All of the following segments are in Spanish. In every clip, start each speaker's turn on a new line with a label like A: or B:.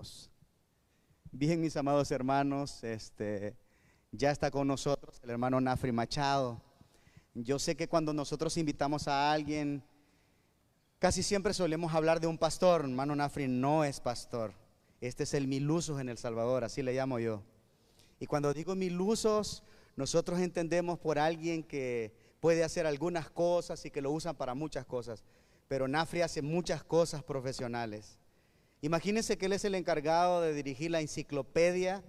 A: minutos. Bien, mis amados hermanos, ya está con nosotros el hermano Nafri Machado. Yo sé que cuando nosotros invitamos a alguien, casi siempre solemos hablar de un pastor. Hermano Nafri no es pastor. Este es el Milusos en El Salvador, así le llamo yo. Y cuando digo Milusos, nosotros entendemos por alguien que puede hacer algunas cosas y que lo usan para muchas cosas. Pero Nafri hace muchas cosas profesionales. Imagínense que él es el encargado de dirigir la enciclopedia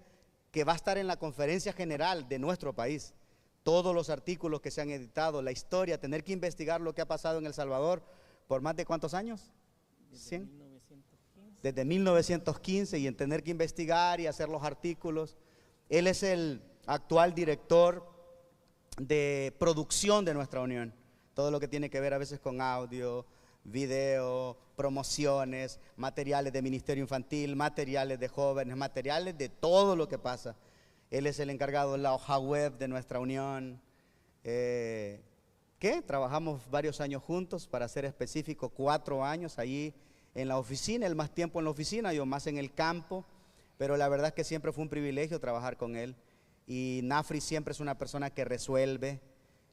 A: que va a estar en la conferencia general de nuestro país. Todos los artículos que se han editado, la historia, tener que investigar lo que ha pasado en El Salvador por más de ¿cuántos años?
B: Desde 1915.
A: Desde 1915, y en tener que investigar y hacer los artículos. Él es el actual director de producción de nuestra unión. Todo lo que tiene que ver a veces con audio, video, promociones, materiales de ministerio infantil, materiales de jóvenes, materiales de todo lo que pasa. Él es el encargado de la hoja web de nuestra unión, que trabajamos varios años juntos, para ser específico, 4 años allí en la oficina, él más tiempo en la oficina, yo más en el campo, pero la verdad es que siempre fue un privilegio trabajar con él. Y Nafri siempre es una persona que resuelve.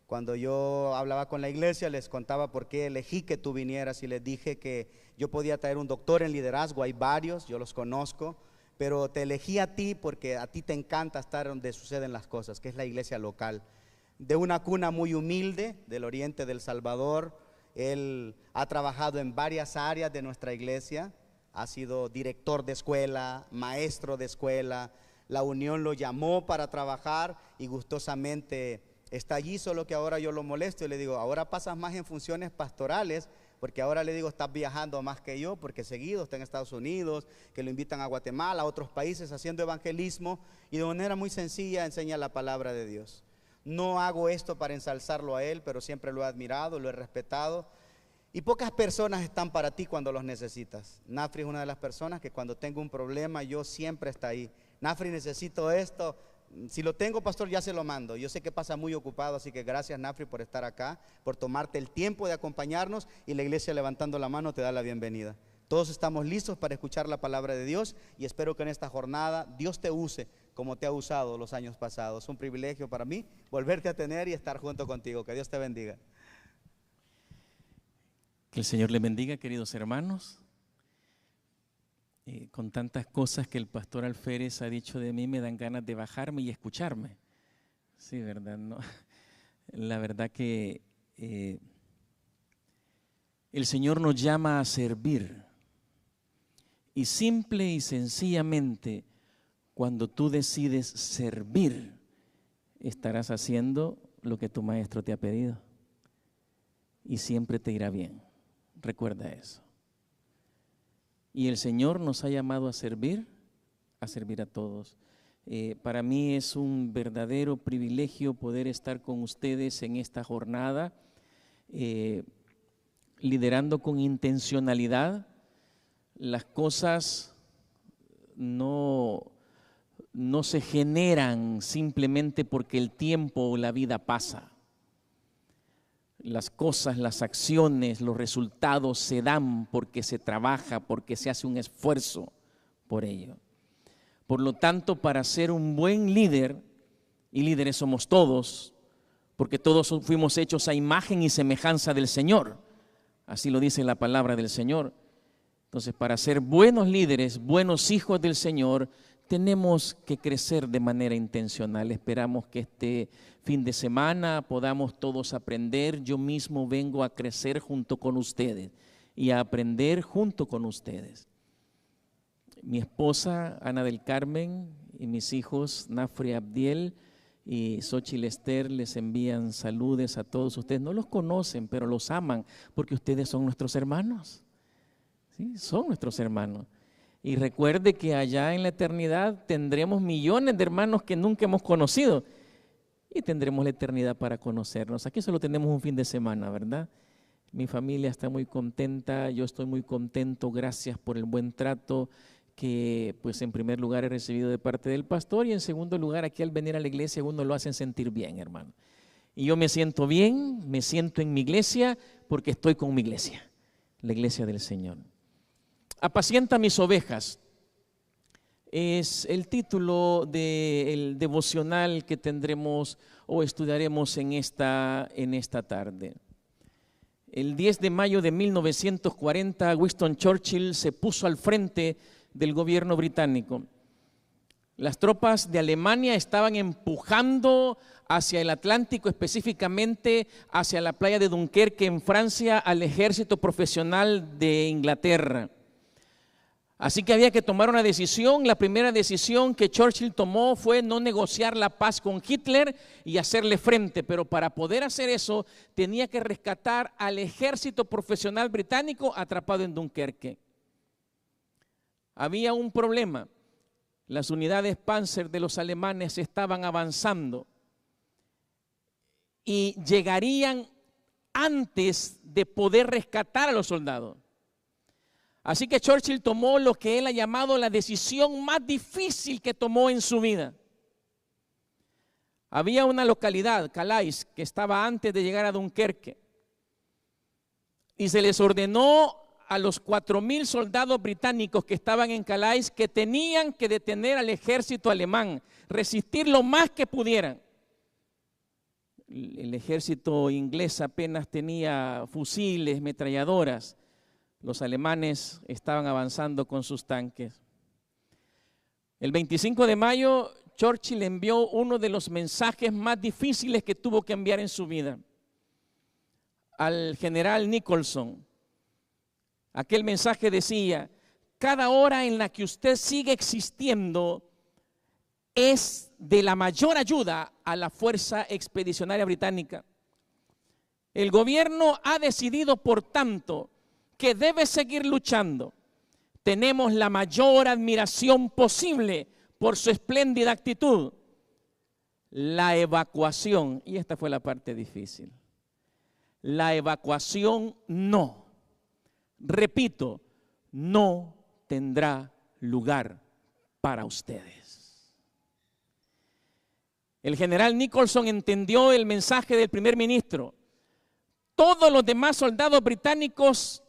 A: Cuando yo hablaba con la iglesia, les contaba por qué elegí que tú vinieras y les dije que yo podía traer un doctor en liderazgo. Hay varios, yo los conozco, pero te elegí a ti porque a ti te encanta estar donde suceden las cosas, que es la iglesia local. De una cuna muy humilde del oriente del Salvador, él ha trabajado en varias áreas de nuestra iglesia, ha sido director de escuela, maestro de escuela. La unión lo llamó para trabajar y gustosamente está allí, solo que ahora yo lo molesto y le digo, ahora pasas más en funciones pastorales, porque ahora le digo, estás viajando más que yo, porque seguido está en Estados Unidos, que lo invitan a Guatemala, a otros países, haciendo evangelismo, y de manera muy sencilla enseña la palabra de Dios. No hago esto para ensalzarlo a él, pero siempre lo he admirado, lo he respetado, y pocas personas están para ti cuando los necesitas. Nafri es una de las personas que cuando tengo un problema, yo siempre está ahí. Nafri, necesito esto. Si lo tengo, pastor, ya se lo mando. Yo sé que pasa muy ocupado, así que gracias, Nafri, por estar acá, por tomarte el tiempo de acompañarnos, y la iglesia, levantando la mano, te da la bienvenida. Todos estamos listos para escuchar la palabra de Dios, y espero que en esta jornada Dios te use como te ha usado los años pasados. Es un privilegio para mí volverte a tener y estar junto contigo. Que Dios te bendiga.
B: Que el Señor les bendiga, queridos hermanos. Con tantas cosas que el pastor Alférez ha dicho de mí, me dan ganas de bajarme y escucharme. Sí, ¿verdad? No. La verdad que el Señor nos llama a servir. Y simple y sencillamente, cuando tú decides servir, estarás haciendo lo que tu maestro te ha pedido. Y siempre te irá bien. Recuerda eso. Y el Señor nos ha llamado a servir a todos. Para mí es un verdadero privilegio poder estar con ustedes en esta jornada, liderando con intencionalidad. Las cosas no se generan simplemente porque el tiempo o la vida pasa. Las cosas, las acciones, los resultados se dan porque se trabaja, porque se hace un esfuerzo por ello. Por lo tanto, para ser un buen líder, y líderes somos todos, porque todos fuimos hechos a imagen y semejanza del Señor, así lo dice la palabra del Señor. Entonces, para ser buenos líderes, buenos hijos del Señor, tenemos que crecer de manera intencional. Esperamos que este fin de semana podamos todos aprender. Yo mismo vengo a crecer junto con ustedes y a aprender junto con ustedes. Mi esposa Ana del Carmen y mis hijos Nafri Abdiel y Xochitl Esther les envían saludos a todos ustedes. No los conocen, pero los aman porque ustedes son nuestros hermanos. ¿Sí? Son nuestros hermanos. Y recuerde que allá en la eternidad tendremos millones de hermanos que nunca hemos conocido y tendremos la eternidad para conocernos. Aquí solo tenemos un fin de semana, ¿verdad? Mi familia está muy contenta, yo estoy muy contento, gracias por el buen trato que pues en primer lugar he recibido de parte del pastor, y en segundo lugar aquí al venir a la iglesia uno lo hacen sentir bien, hermano. Y yo me siento bien, me siento en mi iglesia porque estoy con mi iglesia, la iglesia del Señor. Apacienta mis ovejas. es el título del devocional que tendremos o estudiaremos en esta tarde. El 10 de mayo de 1940, Winston Churchill se puso al frente del gobierno británico. Las tropas de Alemania estaban empujando hacia el Atlántico, específicamente hacia la playa de Dunkerque en Francia, al ejército profesional de Inglaterra. Así que había que tomar una decisión. La primera decisión que Churchill tomó fue no negociar la paz con Hitler y hacerle frente, pero para poder hacer eso tenía que rescatar al ejército profesional británico atrapado en Dunkerque. Había un problema. Las unidades Panzer de los alemanes estaban avanzando y llegarían antes de poder rescatar a los soldados. Así que Churchill tomó lo que él ha llamado la decisión más difícil que tomó en su vida. Había una localidad, Calais, que estaba antes de llegar a Dunkerque, y se les ordenó a los 4,000 soldados británicos que estaban en Calais que tenían que detener al ejército alemán, resistir lo más que pudieran. El ejército inglés apenas tenía fusiles, metralladoras. Los alemanes estaban avanzando con sus tanques. El 25 de mayo, Churchill envió uno de los mensajes más difíciles que tuvo que enviar en su vida al general Nicholson. Aquel mensaje decía: cada hora en la que usted sigue existiendo es de la mayor ayuda a la Fuerza Expedicionaria Británica. El gobierno ha decidido, por tanto, que debe seguir luchando. Tenemos la mayor admiración posible por su espléndida actitud. La evacuación, y esta fue la parte difícil, la evacuación no, repito, no tendrá lugar para ustedes. El general Nicholson entendió el mensaje del primer ministro. Todos los demás soldados británicos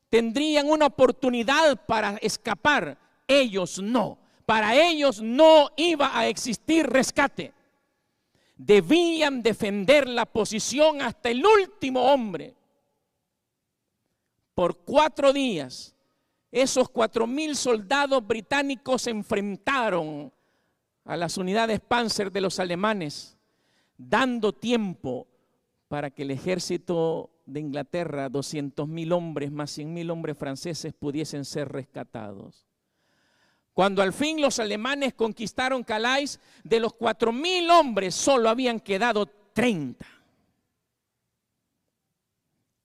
B: tendrían una oportunidad para escapar, ellos no. Para ellos no iba a existir rescate. Debían defender la posición hasta el último hombre. Por 4 días, esos 4,000 soldados británicos se enfrentaron a las unidades Panzer de los alemanes, dando tiempo para que el ejército de Inglaterra, 200,000 hombres más 100,000 hombres franceses, pudiesen ser rescatados. Cuando al fin los alemanes conquistaron Calais, de los 4,000 hombres solo habían quedado 30.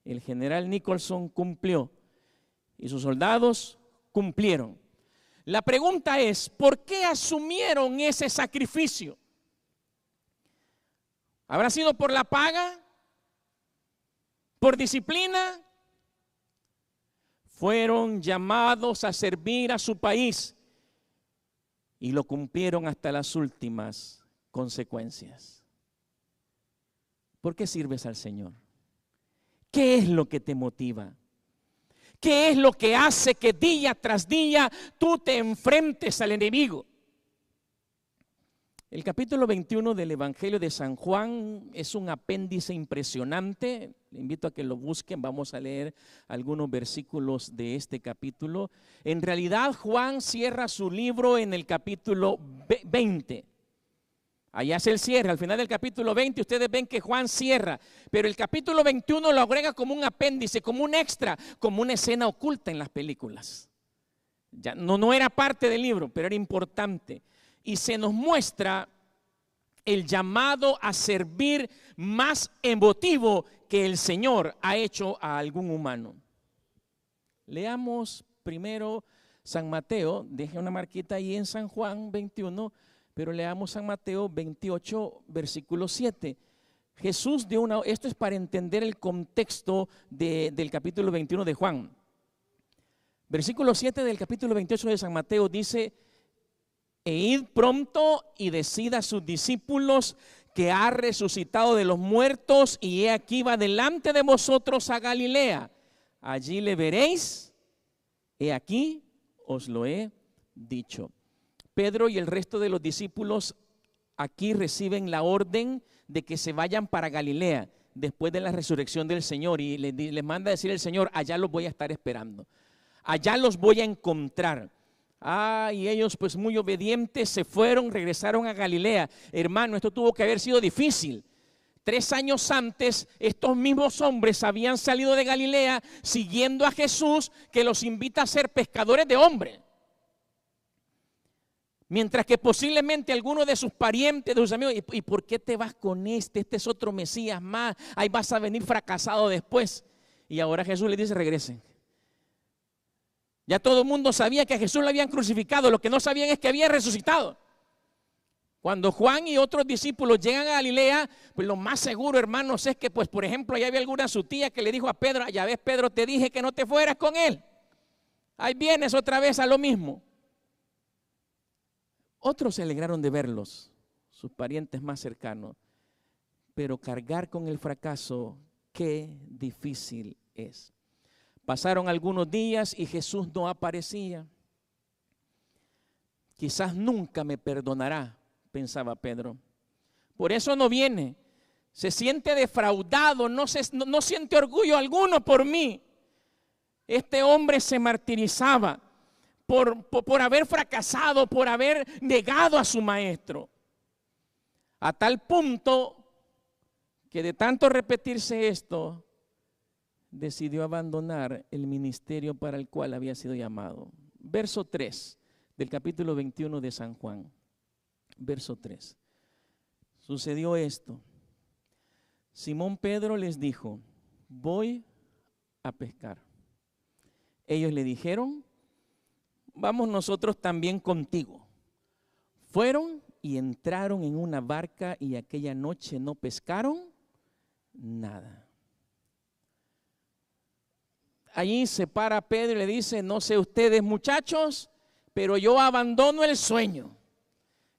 B: El general Nicholson cumplió y sus soldados cumplieron. La pregunta es, ¿por qué asumieron ese sacrificio? ¿Habrá sido por la paga? ¿Por disciplina? Fueron llamados a servir a su país y lo cumplieron hasta las últimas consecuencias. ¿Por qué sirves al Señor? ¿Qué es lo que te motiva? ¿Qué es lo que hace que día tras día tú te enfrentes al enemigo? El capítulo 21 del Evangelio de San Juan es un apéndice impresionante. Le invito a que lo busquen, vamos a leer algunos versículos de este capítulo. En realidad, Juan cierra su libro en el capítulo 20. Allá es el cierre, al final del capítulo 20 ustedes ven que Juan cierra, pero el capítulo 21 lo agrega como un apéndice, como un extra, como una escena oculta en las películas. Ya no era parte del libro, pero era importante. Y se nos muestra el llamado a servir más emotivo que el Señor ha hecho a algún humano. Leamos primero San Mateo, deje una marquita ahí en San Juan 21, pero leamos San Mateo 28, versículo 7. Jesús dio esto es para entender el contexto del capítulo 21 de Juan. Versículo 7 del capítulo 28 de San Mateo dice: e id pronto y decid a sus discípulos que ha resucitado de los muertos, y he aquí va delante de vosotros a Galilea. Allí le veréis, he aquí os lo he dicho. Pedro y el resto de los discípulos aquí reciben la orden de que se vayan para Galilea después de la resurrección del Señor, y les manda a decir el Señor: allá los voy a estar esperando, allá los voy a encontrar. Y ellos, pues muy obedientes, se fueron, regresaron a Galilea. Hermano, esto tuvo que haber sido difícil. 3 años antes, estos mismos hombres habían salido de Galilea siguiendo a Jesús, que los invita a ser pescadores de hombres. Mientras que posiblemente alguno de sus parientes, de sus amigos: ¿y por qué te vas con este? Este es otro Mesías más, ahí vas a venir fracasado después. Y ahora Jesús les dice: regresen. Ya todo el mundo sabía que a Jesús lo habían crucificado, lo que no sabían es que había resucitado. Cuando Juan y otros discípulos llegan a Galilea, pues lo más seguro, hermanos, es que, pues por ejemplo, allá había alguna su tía que le dijo a Pedro: ya ves, Pedro, te dije que no te fueras con él, ahí vienes otra vez a lo mismo. Otros se alegraron de verlos, sus parientes más cercanos, pero cargar con el fracaso, qué difícil es. Pasaron algunos días y Jesús no aparecía. Quizás nunca me perdonará, pensaba Pedro. Por eso no viene. Se siente defraudado, no siente orgullo alguno por mí. Este hombre se martirizaba por haber fracasado, por haber negado a su maestro. A tal punto que de tanto repetirse esto, decidió abandonar el ministerio para el cual había sido llamado. Verso 3 del capítulo 21 de San Juan. Verso 3. Sucedió esto. Simón Pedro les dijo: voy a pescar. Ellos le dijeron: vamos nosotros también contigo. Fueron y entraron en una barca, y aquella noche no pescaron nada. Allí se para Pedro y le dice: no sé ustedes, muchachos, pero yo abandono el sueño.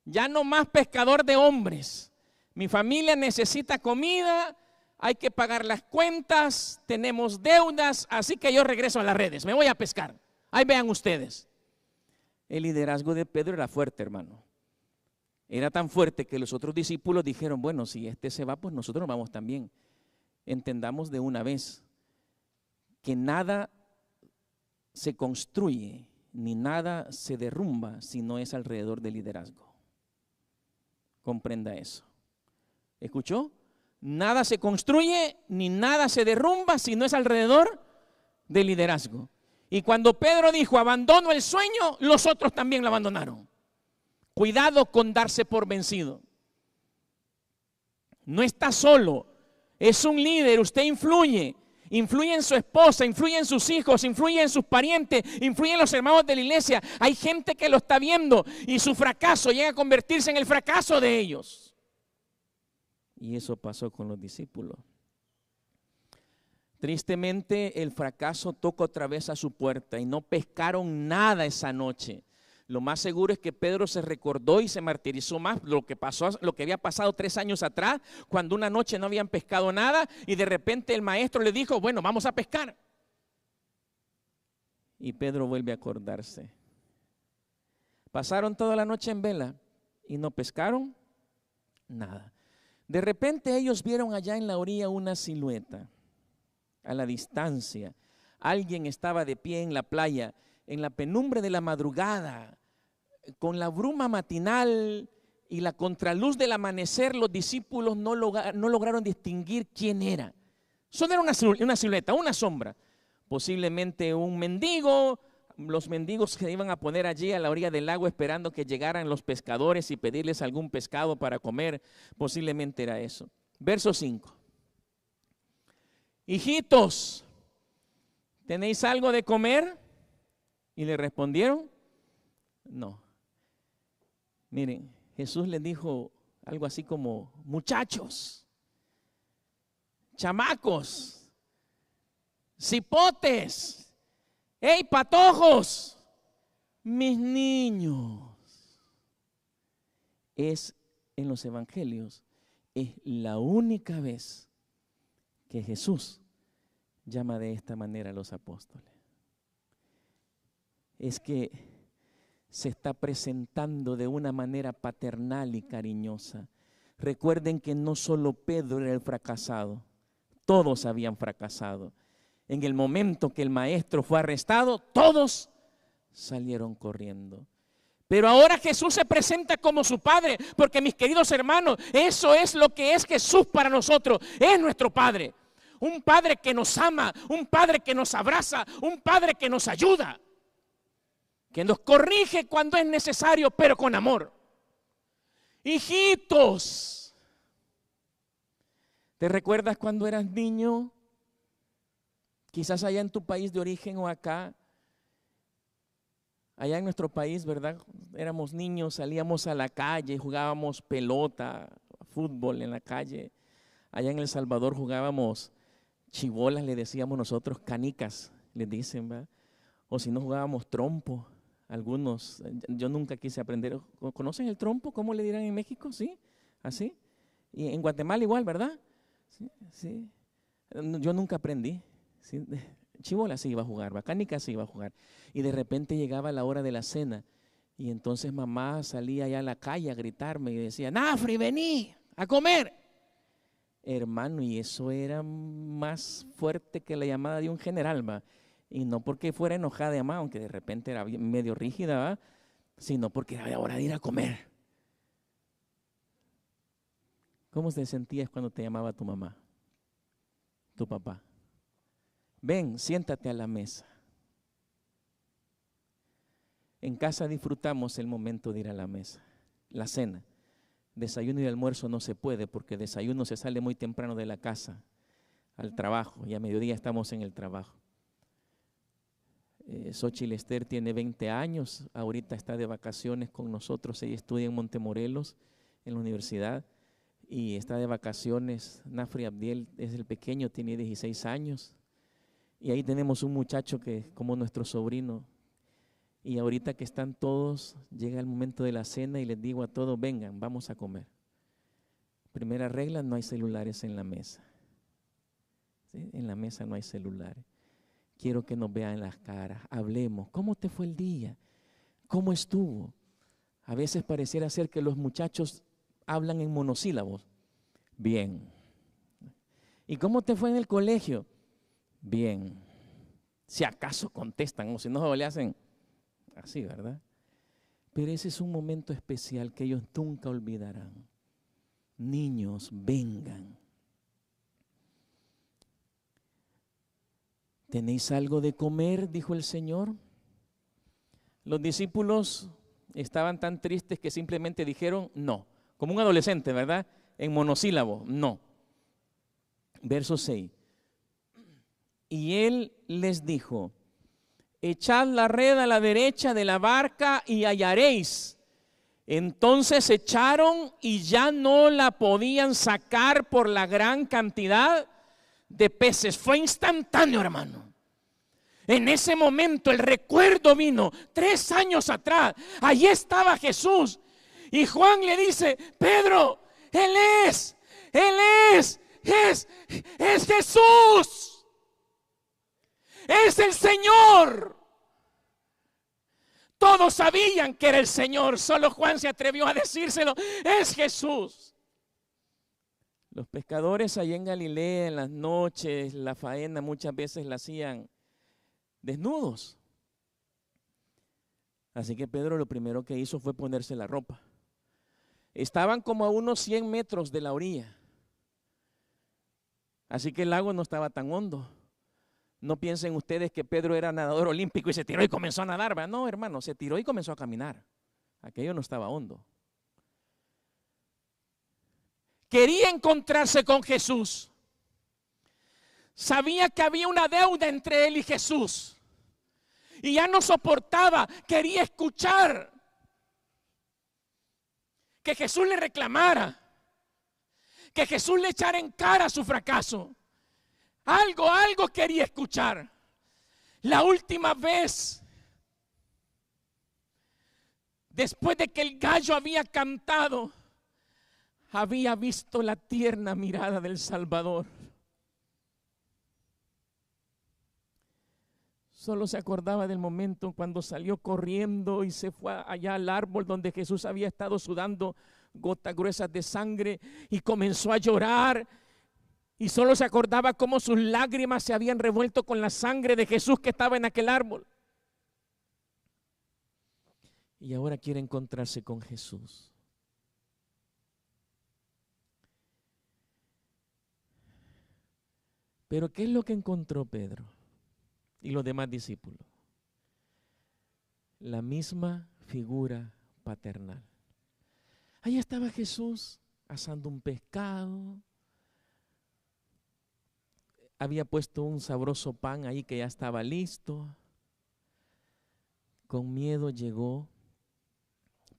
B: Ya no más pescador de hombres. Mi familia necesita comida, hay que pagar las cuentas, tenemos deudas, así que yo regreso a las redes, me voy a pescar. Ahí vean ustedes. El liderazgo de Pedro era fuerte, hermano. Era tan fuerte que los otros discípulos dijeron: bueno, si este se va, pues nosotros nos vamos también. Entendamos de una vez que nada se construye ni nada se derrumba si no es alrededor del liderazgo. Comprenda eso. ¿Escuchó? Nada se construye ni nada se derrumba si no es alrededor del liderazgo. Y cuando Pedro dijo: abandono el sueño, los otros también lo abandonaron. Cuidado con darse por vencido. No está solo, es un líder, usted influye. Influye en su esposa, influye en sus hijos, influye en sus parientes, influye en los hermanos de la iglesia. Hay gente que lo está viendo y su fracaso llega a convertirse en el fracaso de ellos. Y eso pasó con los discípulos. Tristemente, el fracaso toca otra vez a su puerta y no pescaron nada esa noche. Lo más seguro es que Pedro se recordó y se martirizó más lo que había pasado 3 años atrás, cuando una noche no habían pescado nada y de repente el maestro le dijo: bueno, vamos a pescar. Y Pedro vuelve a acordarse. Pasaron toda la noche en vela y no pescaron nada. De repente ellos vieron allá en la orilla una silueta, a la distancia. Alguien estaba de pie en la playa, en la penumbre de la madrugada, con la bruma matinal y la contraluz del amanecer. Los discípulos no lograron distinguir quién era. Solo era una silueta, una sombra. Posiblemente un mendigo, los mendigos que iban a poner allí a la orilla del lago esperando que llegaran los pescadores y pedirles algún pescado para comer. Posiblemente era eso. Verso 5. Hijitos, ¿tenéis algo de comer? Y le respondieron: no. Miren, Jesús les dijo algo así como: muchachos, chamacos, cipotes, hey, patojos, mis niños. Es en los evangelios, es la única vez que Jesús llama de esta manera a los apóstoles. Es que se está presentando de una manera paternal y cariñosa. Recuerden que no solo Pedro era el fracasado, todos habían fracasado. En el momento que el maestro fue arrestado, todos salieron corriendo. Pero ahora Jesús se presenta como su Padre, porque mis queridos hermanos, eso es lo que es Jesús para nosotros, es nuestro Padre. Un Padre que nos ama, un Padre que nos abraza, un Padre que nos ayuda, que nos corrige cuando es necesario, pero con amor. Hijitos, ¿te recuerdas cuando eras niño? Quizás allá en tu país de origen o acá. Allá en nuestro país, ¿verdad? Éramos niños, salíamos a la calle, jugábamos pelota, fútbol en la calle. Allá en El Salvador jugábamos chibolas, le decíamos nosotros, canicas, les dicen, ¿verdad? O si no jugábamos trompo, algunos. Yo nunca quise aprender. ¿Conocen el trompo? ¿Cómo le dirán en México? ¿Sí? ¿Así? Y en Guatemala igual, ¿verdad? Sí, sí. Yo nunca aprendí. ¿Sí? Chibola sí iba a jugar, canica sí iba a jugar. Y de repente llegaba la hora de la cena y entonces mamá salía allá a la calle a gritarme y decía, Nafri, vení a comer. Hermano, y eso era más fuerte que la llamada de un general, ¿va? Y no porque fuera enojada de mamá, aunque de repente era medio rígida, ¿va? Sino porque era hora de ir a comer. ¿Cómo te sentías cuando te llamaba tu mamá, tu papá? Ven, siéntate a la mesa. En casa disfrutamos el momento de ir a la mesa, la cena. Desayuno y almuerzo no se puede porque desayuno se sale muy temprano de la casa al trabajo y a mediodía estamos en el trabajo. Xochitl Esther tiene 20 años, ahorita está de vacaciones con nosotros, ella estudia en Montemorelos, en la universidad, y está de vacaciones. Nafri Abdiel es el pequeño, tiene 16 años. Y ahí tenemos un muchacho que es como nuestro sobrino. Y ahorita que están todos, llega el momento de la cena y les digo a todos, vengan, vamos a comer. Primera regla, no hay celulares en la mesa. ¿Sí? En la mesa no hay celulares. Quiero que nos vean las caras, hablemos. ¿Cómo te fue el día? ¿Cómo estuvo? A veces pareciera ser que los muchachos hablan en monosílabos. Bien. ¿Y cómo te fue en el colegio? Bien, si acaso contestan o si no le hacen así, ¿verdad? Pero ese es un momento especial que ellos nunca olvidarán. Niños, vengan. ¿Tenéis algo de comer?, dijo el Señor. Los discípulos estaban tan tristes que simplemente dijeron no, como un adolescente, ¿verdad? En monosílabo, no. Verso 6. Y él les dijo, echad la red a la derecha de la barca y hallaréis. Entonces echaron y ya no la podían sacar por la gran cantidad de peces. Fue instantáneo, hermano. En ese momento el recuerdo vino 3 años atrás. Allí estaba Jesús. Y Juan le dice, Pedro, Él es Jesús. Es el Señor. Todos sabían que era el Señor, solo Juan se atrevió a decírselo, es Jesús. Los pescadores allá en Galilea en las noches, la faena muchas veces la hacían desnudos. Así que Pedro lo primero que hizo fue ponerse la ropa. Estaban como a unos 100 metros de la orilla. Así que el lago no estaba tan hondo. No piensen ustedes que Pedro era nadador olímpico y se tiró y comenzó a nadar, ¿verdad? No, hermano, se tiró y comenzó a caminar. Aquello no estaba hondo. Quería encontrarse con Jesús. Sabía que había una deuda entre él y Jesús. Y ya no soportaba, quería escuchar que Jesús le reclamara, que Jesús le echara en cara su fracaso. Algo quería escuchar. La última vez, después de que el gallo había cantado, había visto la tierna mirada del Salvador. Solo se acordaba del momento cuando salió corriendo y se fue allá al árbol donde Jesús había estado sudando gotas gruesas de sangre y comenzó a llorar. Y solo se acordaba cómo sus lágrimas se habían revuelto con la sangre de Jesús que estaba en aquel árbol. Y ahora quiere encontrarse con Jesús. Pero ¿qué es lo que encontró Pedro y los demás discípulos? La misma figura paternal. Ahí estaba Jesús asando un pescado. Había puesto un sabroso pan ahí que ya estaba listo. Con miedo llegó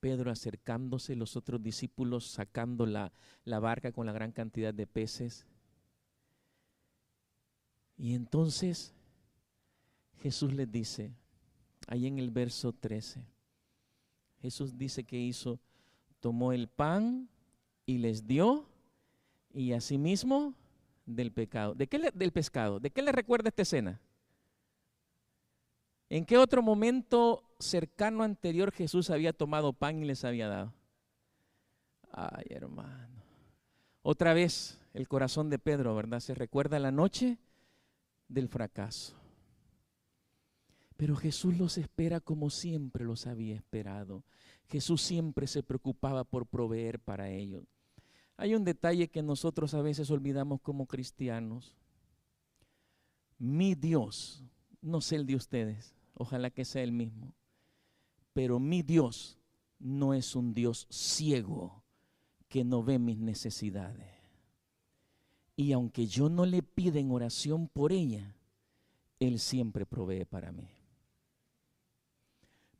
B: Pedro acercándose, los otros discípulos sacando la barca con la gran cantidad de peces. Y entonces Jesús les dice, ahí en el verso 13, Jesús dice que hizo, tomó el pan y les dio, y asimismo del pescado. Del pescado. ¿De qué le recuerda esta escena? ¿En qué otro momento cercano anterior Jesús había tomado pan y les había dado? Ay, hermano. Otra vez el corazón de Pedro, ¿verdad? Se recuerda la noche del fracaso. Pero Jesús los espera como siempre los había esperado. Jesús siempre se preocupaba por proveer para ellos. Hay un detalle que nosotros a veces olvidamos como cristianos. Mi Dios, no sé el de ustedes, ojalá que sea el mismo, pero mi Dios no es un Dios ciego que no ve mis necesidades. Y aunque yo no le pida en oración por ella, Él siempre provee para mí.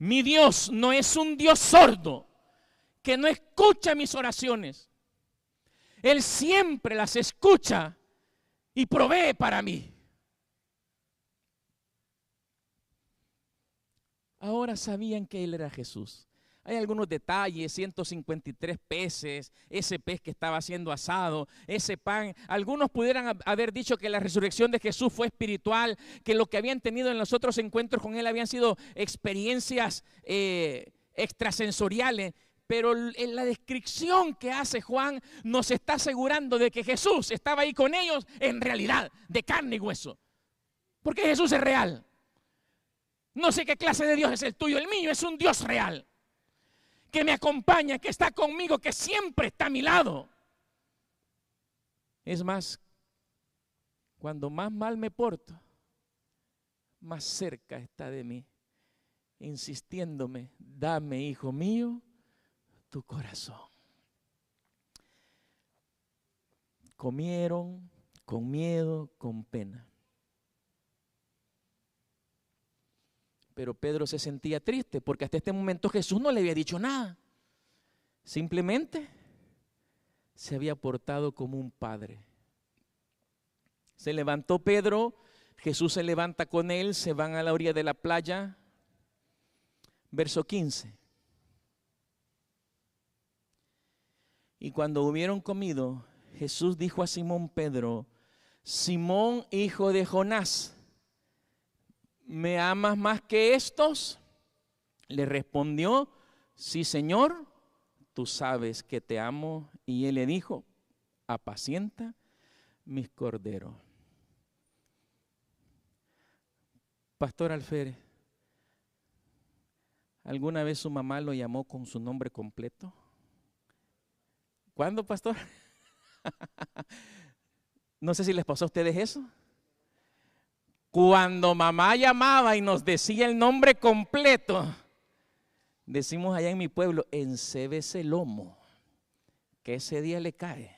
B: Mi Dios no es un Dios sordo que no escucha mis oraciones. Él siempre las escucha y provee para mí. Ahora sabían que Él era Jesús. Hay algunos detalles, 153 peces, ese pez que estaba siendo asado, ese pan. Algunos pudieran haber dicho que la resurrección de Jesús fue espiritual, que lo que habían tenido en los otros encuentros con Él habían sido experiencias extrasensoriales. Pero en la descripción que hace Juan nos está asegurando de que Jesús estaba ahí con ellos en realidad, de carne y hueso. Porque Jesús es real. No sé qué clase de Dios es el tuyo, el mío es un Dios real. Que me acompaña, que está conmigo, que siempre está a mi lado. Es más, cuando más mal me porto, más cerca está de mí, insistiéndome, dame, hijo mío, tu corazón. Comieron con miedo, con pena. Pero Pedro se sentía triste porque hasta este momento Jesús no le había dicho nada. Simplemente se había portado como un padre. Se levantó Pedro, Jesús se levanta con él, se van a la orilla de la playa. Verso 15. Y cuando hubieron comido, Jesús dijo a Simón Pedro, Simón, hijo de Jonás, ¿me amas más que estos? Le respondió, sí, Señor, tú sabes que te amo. Y él le dijo, apacienta mis corderos. Pastor Alférez, ¿alguna vez su mamá lo llamó con su nombre completo? ¿Cuándo, pastor? No sé si les pasó a ustedes eso. Cuando mamá llamaba y nos decía el nombre completo, decimos allá en mi pueblo, encébese el lomo, que ese día le cae.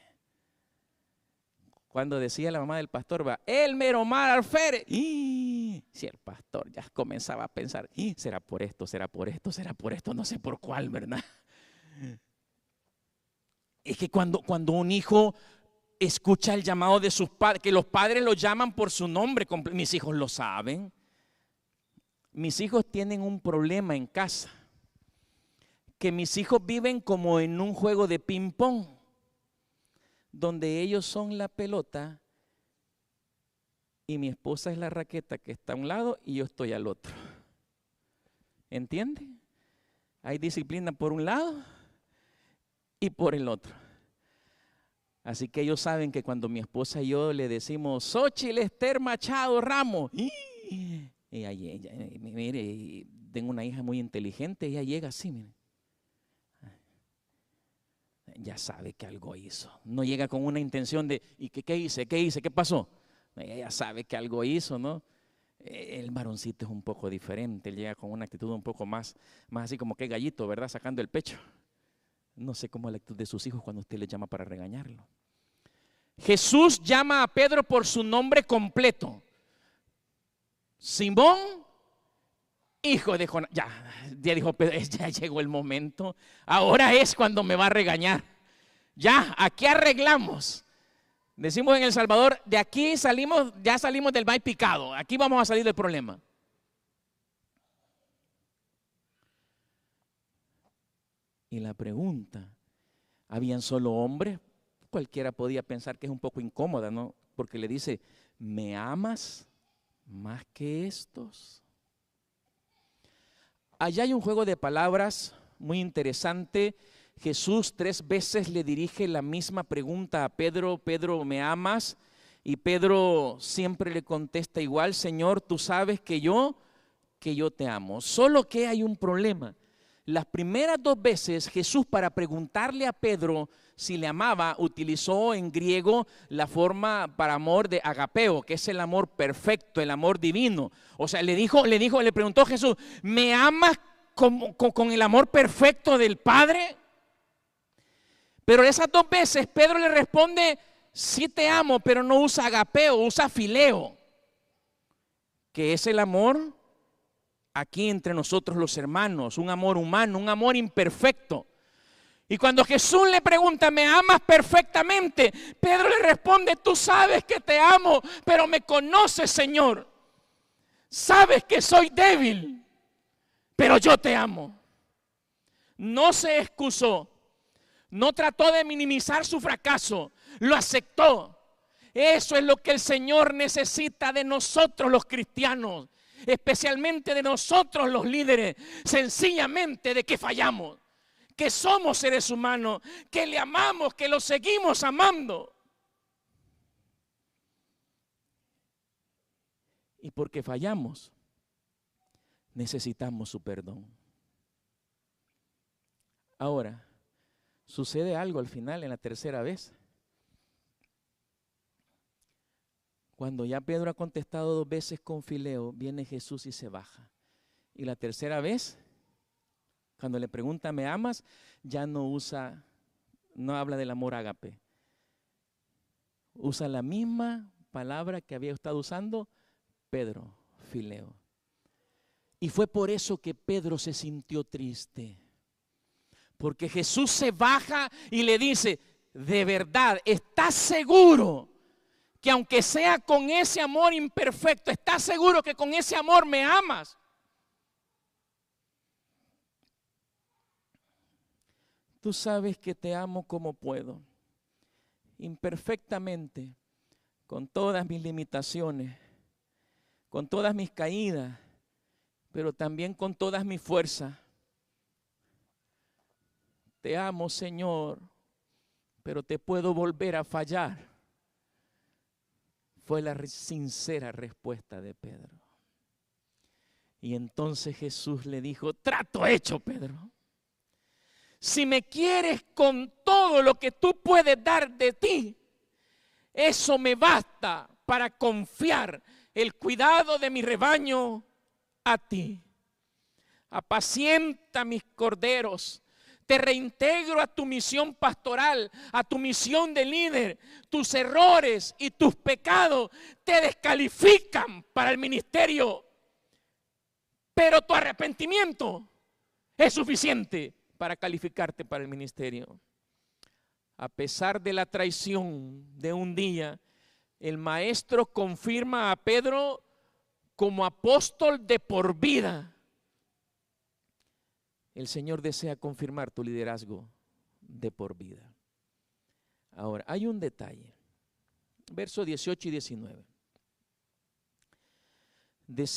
B: Cuando decía la mamá del pastor, va, Elmer Omar Alférez. Y si el pastor ya comenzaba a pensar, será por esto, será por esto, será por esto, no sé por cuál, ¿verdad? Es que cuando un hijo escucha el llamado de sus padres, que los padres lo llaman por su nombre, mis hijos lo saben. Mis hijos tienen un problema en casa, que mis hijos viven como en un juego de ping pong, donde ellos son la pelota y mi esposa es la raqueta que está a un lado y yo estoy al otro. ¿Entiende? Hay disciplina por un lado y por el otro. Así que ellos saben que cuando mi esposa y yo le decimos Xochitl Esther Machado Ramos, ella, mire, tengo una hija muy inteligente, ella llega así, mire. Ya sabe que algo hizo. No llega con una intención de, ¿y qué hice? ¿Qué hice? ¿Qué pasó? Ella ya sabe que algo hizo, ¿no? El varoncito es un poco diferente, él llega con una actitud un poco más así como que gallito, ¿verdad? Sacando el pecho. No sé cómo es la actitud de sus hijos cuando usted les llama para regañarlo. Jesús llama a Pedro por su nombre completo. Simón, hijo de Jonás. Ya dijo Pedro, ya llegó el momento. Ahora es cuando me va a regañar. Ya, aquí arreglamos. Decimos en El Salvador, de aquí salimos, ya salimos del maíz picado. Aquí vamos a salir del problema. Y la pregunta, ¿habían solo hombres? Cualquiera podía pensar que es un poco incómoda, ¿no? Porque le dice, ¿me amas más que estos? Allá hay un juego de palabras muy interesante. Jesús 3 veces le dirige la misma pregunta a Pedro, Pedro, ¿me amas? Y Pedro siempre le contesta igual, Señor, tú sabes que yo te amo. Solo que hay un problema. Las primeras 2 veces Jesús, para preguntarle a Pedro si le amaba, utilizó en griego la forma para amor de agapeo, que es el amor perfecto, el amor divino. O sea, le preguntó Jesús, ¿me amas con el amor perfecto del Padre? Pero esas 2 veces Pedro le responde, sí te amo, pero no usa agapeo, usa fileo, que es el amor aquí entre nosotros los hermanos, un amor humano, un amor imperfecto. Y cuando Jesús le pregunta, ¿me amas perfectamente? Pedro le responde, tú sabes que te amo, pero me conoces, Señor. Sabes que soy débil, pero yo te amo. No se excusó, no trató de minimizar su fracaso, lo aceptó. Eso es lo que el Señor necesita de nosotros los cristianos, especialmente de nosotros los líderes, sencillamente de que fallamos, que somos seres humanos, que le amamos, que lo seguimos amando. Y porque fallamos, necesitamos su perdón. Ahora, sucede algo al final, en la tercera vez. Cuando ya Pedro ha contestado 2 veces con fileo, viene Jesús y se baja. Y la tercera vez, cuando le pregunta, ¿me amas? Ya no habla del amor ágape. Usa la misma palabra que había estado usando Pedro, fileo. Y fue por eso que Pedro se sintió triste. Porque Jesús se baja y le dice, de verdad, ¿estás seguro que aunque sea con ese amor imperfecto, estás seguro que con ese amor me amas? Tú sabes que te amo como puedo, imperfectamente, con todas mis limitaciones, con todas mis caídas, pero también con todas mis fuerzas. Te amo, Señor, pero te puedo volver a fallar. Fue la sincera respuesta de Pedro. Y entonces Jesús le dijo, trato hecho, Pedro. Si me quieres con todo lo que tú puedes dar de ti, eso me basta para confiar el cuidado de mi rebaño a ti. Apacienta mis corderos. Te reintegro a tu misión pastoral, a tu misión de líder. Tus errores y tus pecados te descalifican para el ministerio. Pero tu arrepentimiento es suficiente para calificarte para el ministerio. A pesar de la traición de un día, el maestro confirma a Pedro como apóstol de por vida. El Señor desea confirmar tu liderazgo de por vida. Ahora, hay un detalle. Verso 18 y 19. de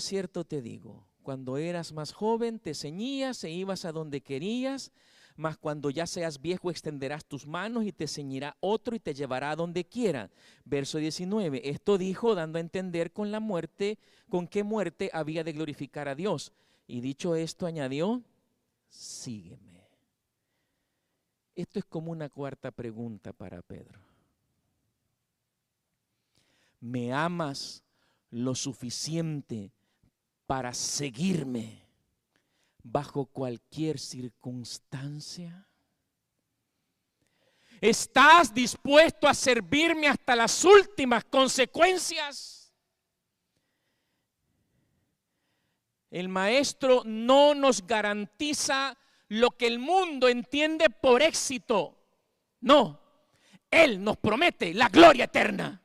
B: cierto te digo, cuando eras más joven te ceñías e ibas a donde querías, mas cuando ya seas viejo extenderás tus manos y te ceñirá otro y te llevará a donde quiera. Verso 19, esto dijo dando a entender con la muerte, con qué muerte había de glorificar a Dios. Y dicho esto añadió, sígueme. Esto es como una cuarta pregunta para Pedro. ¿Me amas lo suficiente para seguirme bajo cualquier circunstancia? ¿Estás dispuesto a servirme hasta las últimas consecuencias? El maestro no nos garantiza lo que el mundo entiende por éxito. No, él nos promete la gloria eterna.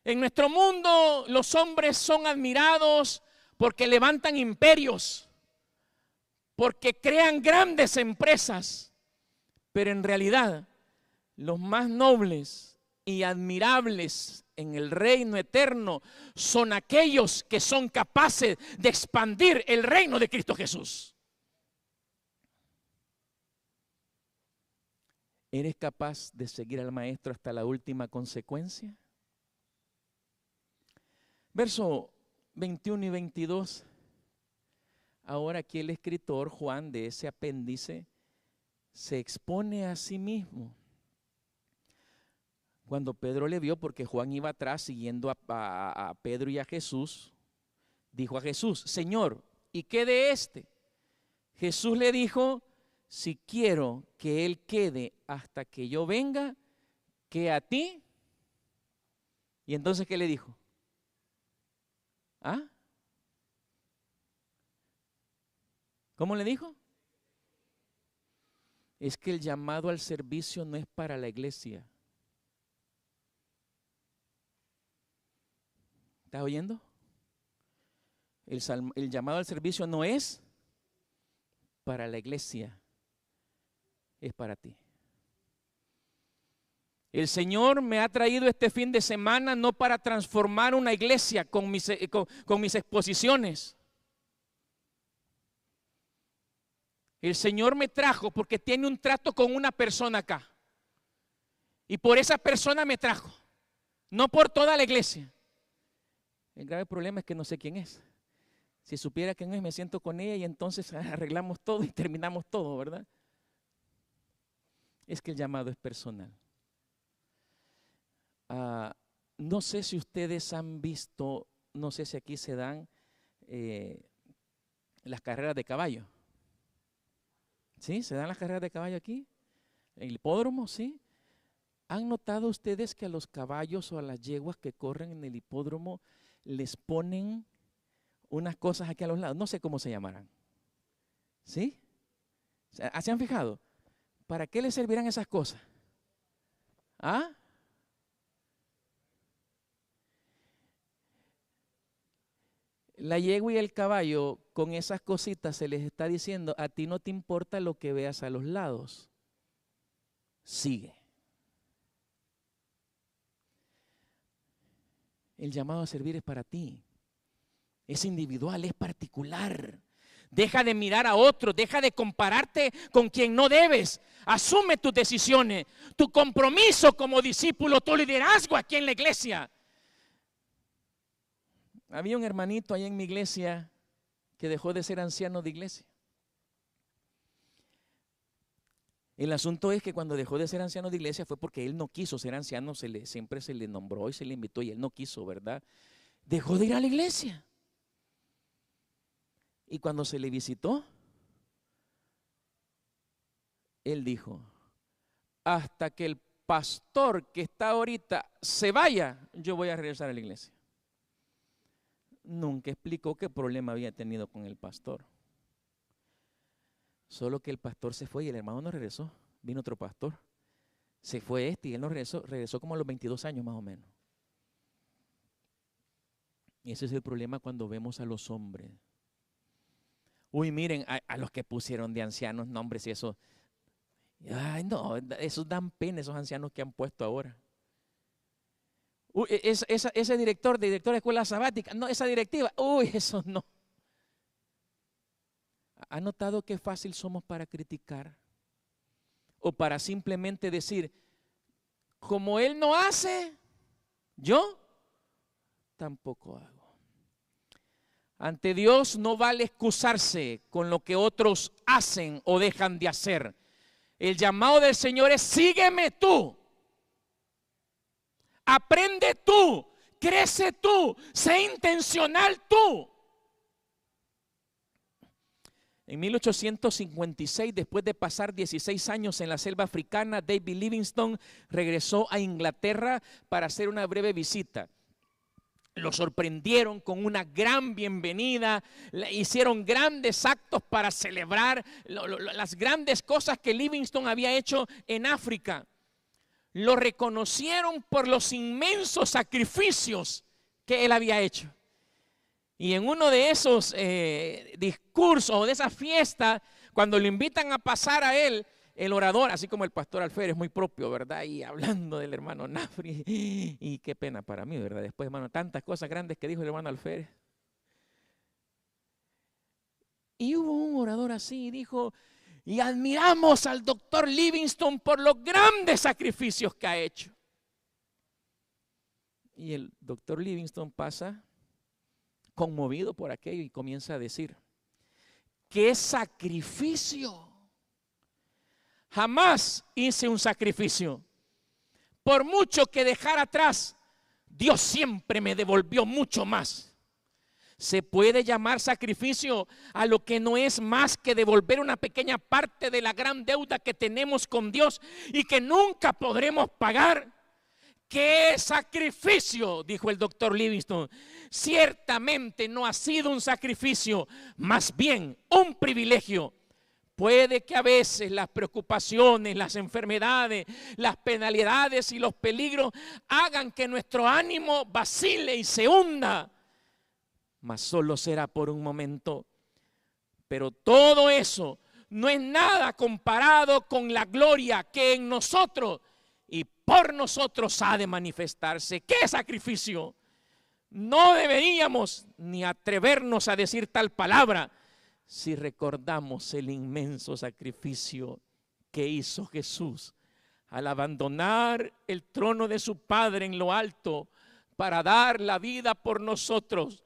B: En nuestro mundo los hombres son admirados porque levantan imperios, porque crean grandes empresas, pero en realidad los más nobles y admirables en el reino eterno son aquellos que son capaces de expandir el reino de Cristo Jesús. ¿Eres capaz de seguir al maestro hasta la última consecuencia? Verso 21 y 22. Ahora aquí el escritor Juan de ese apéndice se expone a sí mismo. Cuando Pedro le vio, porque Juan iba atrás siguiendo a Pedro y a Jesús, dijo a Jesús, Señor, ¿y qué de este? Jesús le dijo, si quiero que él quede hasta que yo venga, ¿qué a ti? Y entonces, ¿qué le dijo? ¿Ah? ¿Cómo le dijo? Es que el llamado al servicio no es para la iglesia. ¿Estás oyendo? El llamado al servicio no es para la iglesia, es para ti. El Señor me ha traído este fin de semana no para transformar una iglesia con mis exposiciones. El Señor me trajo porque tiene un trato con una persona acá. Y por esa persona me trajo, no por toda la iglesia. El grave problema es que no sé quién es. Si supiera quién es, me siento con ella y entonces arreglamos todo y terminamos todo, ¿verdad? Es que el llamado es personal. No sé si ustedes han visto, no sé si aquí se dan las carreras de caballo. ¿Sí? ¿Se dan las carreras de caballo aquí? ¿En el hipódromo? ¿Sí? ¿Han notado ustedes que a los caballos o a las yeguas que corren en el hipódromo les ponen unas cosas aquí a los lados? No sé cómo se llamarán. ¿Sí? ¿Se han fijado? ¿Para qué les servirán esas cosas? ¿Ah? La yegua y el caballo, con esas cositas se les está diciendo, a ti no te importa lo que veas a los lados. Sigue. El llamado a servir es para ti. Es individual, es particular. Deja de mirar a otros, deja de compararte con quien no debes. Asume tus decisiones, tu compromiso como discípulo, tu liderazgo aquí en la iglesia. Había un hermanito ahí en mi iglesia que dejó de ser anciano de iglesia. El asunto es que cuando dejó de ser anciano de iglesia fue porque él no quiso ser anciano, siempre se le nombró y se le invitó y él no quiso, ¿verdad? Dejó de ir a la iglesia. Y cuando se le visitó, él dijo, hasta que el pastor que está ahorita se vaya, yo voy a regresar a la iglesia. Nunca explicó qué problema había tenido con el pastor. Solo que el pastor se fue y el hermano no regresó. Vino otro pastor. Se fue este y él no regresó. Regresó como a los 22 años más o menos. Y ese es el problema cuando vemos a los hombres. Uy, miren, a los que pusieron de ancianos nombres y eso. Ay, no, esos dan pena, esos ancianos que han puesto ahora. Ese director de escuela sabática, no, esa directiva, uy, eso no. ¿Ha notado qué fácil somos para criticar? O para simplemente decir, como él no hace, yo tampoco hago. Ante Dios no vale excusarse con lo que otros hacen o dejan de hacer. El llamado del Señor es: sígueme tú, aprende tú, crece tú, sé intencional tú. En 1856, después de pasar 16 años en la selva africana, David Livingstone regresó a Inglaterra para hacer una breve visita. Lo sorprendieron con una gran bienvenida, hicieron grandes actos para celebrar las grandes cosas que Livingstone había hecho en África. Lo reconocieron por los inmensos sacrificios que él había hecho. Y en uno de esos discursos o de esa fiesta, cuando lo invitan a pasar a él, el orador, así como el pastor Alférez, muy propio, ¿verdad? Y hablando del hermano Nafri, y qué pena para mí, ¿verdad? Después, hermano, tantas cosas grandes que dijo el hermano Alférez. Y hubo un orador así y dijo: y admiramos al doctor Livingstone por los grandes sacrificios que ha hecho. Y el doctor Livingstone pasa conmovido por aquello y comienza a decir: ¡qué sacrificio! Jamás hice un sacrificio. Por mucho que dejara atrás, Dios siempre me devolvió mucho más. ¿Se puede llamar sacrificio a lo que no es más que devolver una pequeña parte de la gran deuda que tenemos con Dios y que nunca podremos pagar? ¡Qué sacrificio!, dijo el doctor Livingstone. Ciertamente no ha sido un sacrificio, más bien un privilegio. Puede que a veces las preocupaciones, las enfermedades, las penalidades y los peligros hagan que nuestro ánimo vacile y se hunda, mas solo será por un momento. Pero todo eso no es nada comparado con la gloria que en nosotros y por nosotros ha de manifestarse. ¡Qué sacrificio! No deberíamos ni atrevernos a decir tal palabra si recordamos el inmenso sacrificio que hizo Jesús al abandonar el trono de su Padre en lo alto para dar la vida por nosotros.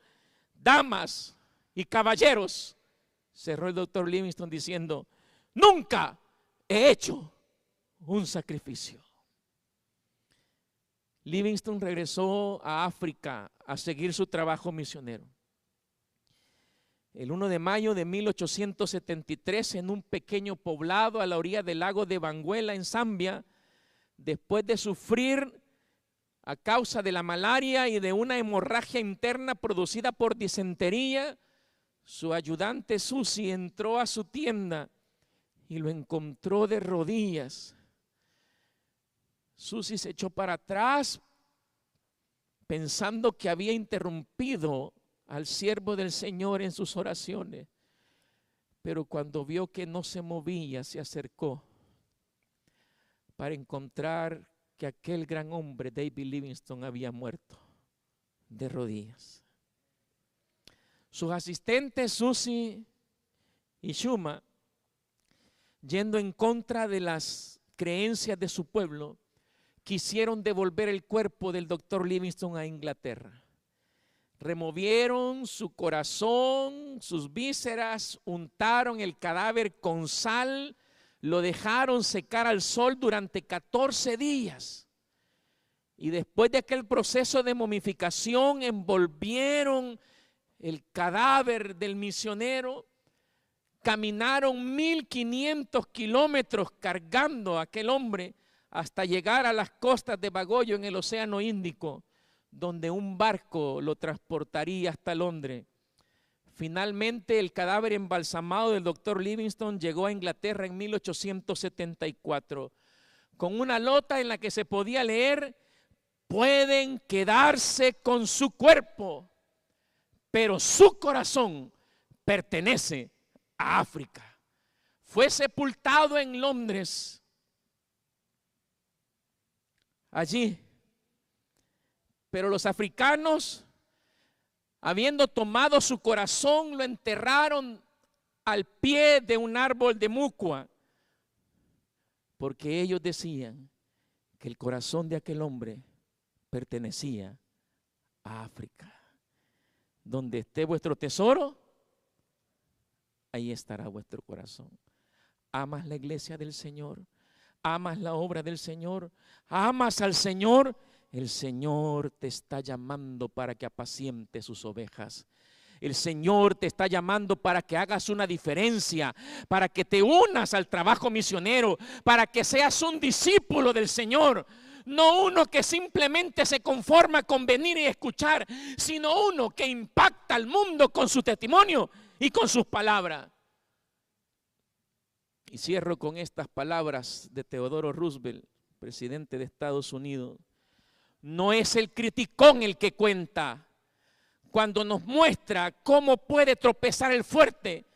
B: Damas y caballeros, cerró el doctor Livingstone diciendo: nunca he hecho un sacrificio. Livingstone regresó a África a seguir su trabajo misionero. El 1 de mayo de 1873, en un pequeño poblado a la orilla del lago de Banguela, en Zambia, después de sufrir a causa de la malaria y de una hemorragia interna producida por disentería, su ayudante Susi entró a su tienda y lo encontró de rodillas. Susi se echó para atrás pensando que había interrumpido al siervo del Señor en sus oraciones, pero cuando vio que no se movía, se acercó para encontrar que aquel gran hombre, David Livingstone, había muerto de rodillas. Sus asistentes, Susi y Shuma, yendo en contra de las creencias de su pueblo, quisieron devolver el cuerpo del doctor Livingstone a Inglaterra. Removieron su corazón, sus vísceras, untaron el cadáver con sal, lo dejaron secar al sol durante 14 días. Y después de aquel proceso de momificación, envolvieron el cadáver del misionero, caminaron 1500 kilómetros cargando a aquel hombre hasta llegar a las costas de Bagoyo en el Océano Índico, donde un barco lo transportaría hasta Londres. Finalmente, el cadáver embalsamado del doctor Livingstone llegó a Inglaterra en 1874, con una nota en la que se podía leer: pueden quedarse con su cuerpo, pero su corazón pertenece a África. Fue sepultado en Londres. Allí Pero los africanos, habiendo tomado su corazón, lo enterraron al pie de un árbol de mucua, porque ellos decían que el corazón de aquel hombre pertenecía a África. Donde esté vuestro tesoro, ahí estará vuestro corazón. ¿Amas la iglesia del Señor? ¿Amas la obra del Señor? ¿Amas al Señor? El Señor te está llamando para que apacientes sus ovejas. El Señor te está llamando para que hagas una diferencia, para que te unas al trabajo misionero, para que seas un discípulo del Señor. No uno que simplemente se conforma con venir y escuchar, sino uno que impacta al mundo con su testimonio y con sus palabras. Y cierro con estas palabras de Theodore Roosevelt, presidente de Estados Unidos. No es el criticón el que cuenta, cuando nos muestra cómo puede tropezar el fuerte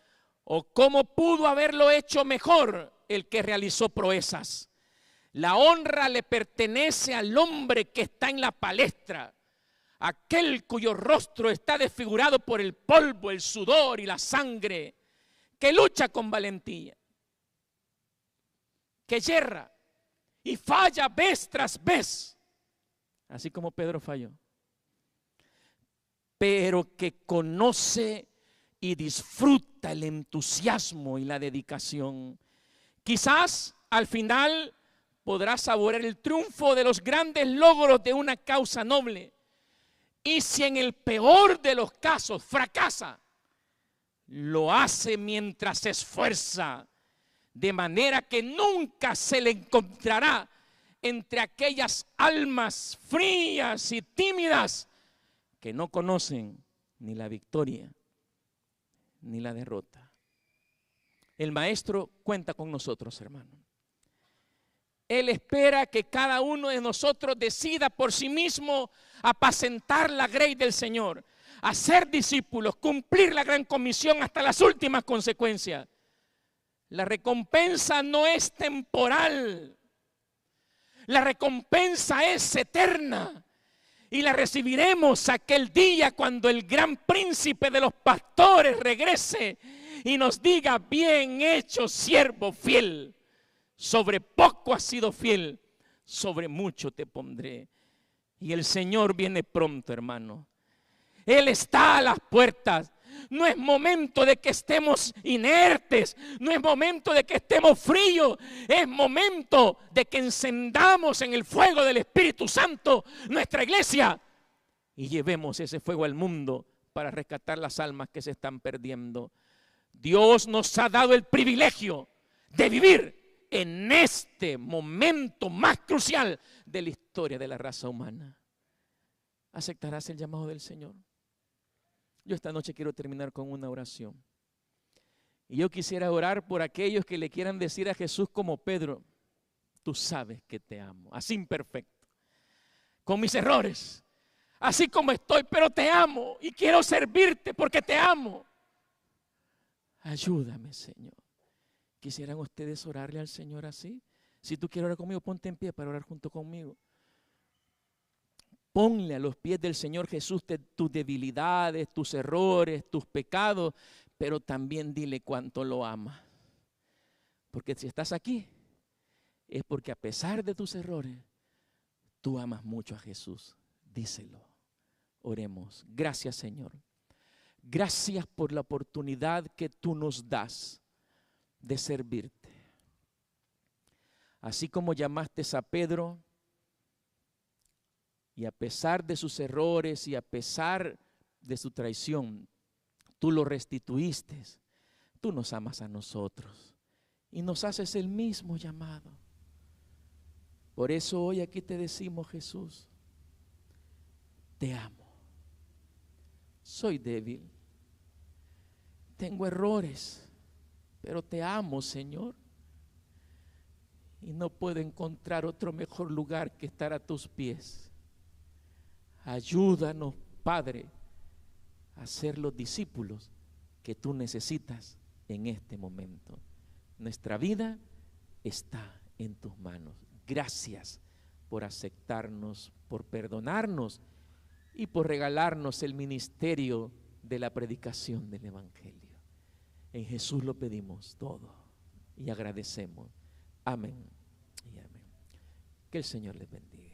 B: o cómo pudo haberlo hecho mejor el que realizó proezas. La honra le pertenece al hombre que está en la palestra, aquel cuyo rostro está desfigurado por el polvo, el sudor y la sangre, que lucha con valentía, que yerra y falla vez tras vez, así como Pedro falló, pero que conoce y disfruta el entusiasmo y la dedicación. Quizás al final podrá saborear el triunfo de los grandes logros de una causa noble. Y si en el peor de los casos fracasa, lo hace mientras se esfuerza, de manera que nunca se le encontrará entre aquellas almas frías y tímidas que no conocen ni la victoria ni la derrota. El Maestro cuenta con nosotros, hermano. Él espera que cada uno de nosotros decida por sí mismo apacentar la grey del Señor, hacer discípulos, cumplir la gran comisión hasta las últimas consecuencias. La recompensa no es temporal, la recompensa es eterna. Y la recibiremos aquel día cuando el gran príncipe de los pastores regrese y nos diga: bien hecho, siervo fiel. Sobre poco has sido fiel, sobre mucho te pondré. Y el Señor viene pronto, hermano. Él está a las puertas. No es momento de que estemos inertes, no es momento de que estemos fríos, es momento de que encendamos en el fuego del Espíritu Santo nuestra iglesia y llevemos ese fuego al mundo para rescatar las almas que se están perdiendo. Dios nos ha dado el privilegio de vivir en este momento más crucial de la historia de la raza humana. ¿Aceptarás el llamado del Señor? Yo esta noche quiero terminar con una oración. Y yo quisiera orar por aquellos que le quieran decir a Jesús como Pedro: tú sabes que te amo, así imperfecto, con mis errores, así como estoy, pero te amo y quiero servirte porque te amo. Ayúdame, Señor. ¿Quisieran ustedes orarle al Señor así? Si tú quieres orar conmigo, ponte en pie para orar junto conmigo. Ponle a los pies del Señor Jesús tus debilidades, tus errores, tus pecados, pero también dile cuánto lo amas. Porque si estás aquí, es porque a pesar de tus errores, tú amas mucho a Jesús. Díselo. Oremos. Gracias, Señor. Gracias por la oportunidad que tú nos das de servirte. Así como llamaste a Pedro, y a pesar de sus errores y a pesar de su traición, tú lo restituiste. Tú nos amas a nosotros y nos haces el mismo llamado. Por eso hoy aquí te decimos: Jesús, te amo. Soy débil, tengo errores, pero te amo, Señor. Y no puedo encontrar otro mejor lugar que estar a tus pies. Ayúdanos, Padre, a ser los discípulos que tú necesitas en este momento. Nuestra vida está en tus manos. Gracias por aceptarnos, por perdonarnos y por regalarnos el ministerio de la predicación del Evangelio. En Jesús lo pedimos todo y agradecemos. Amén y amén. Que el Señor les bendiga.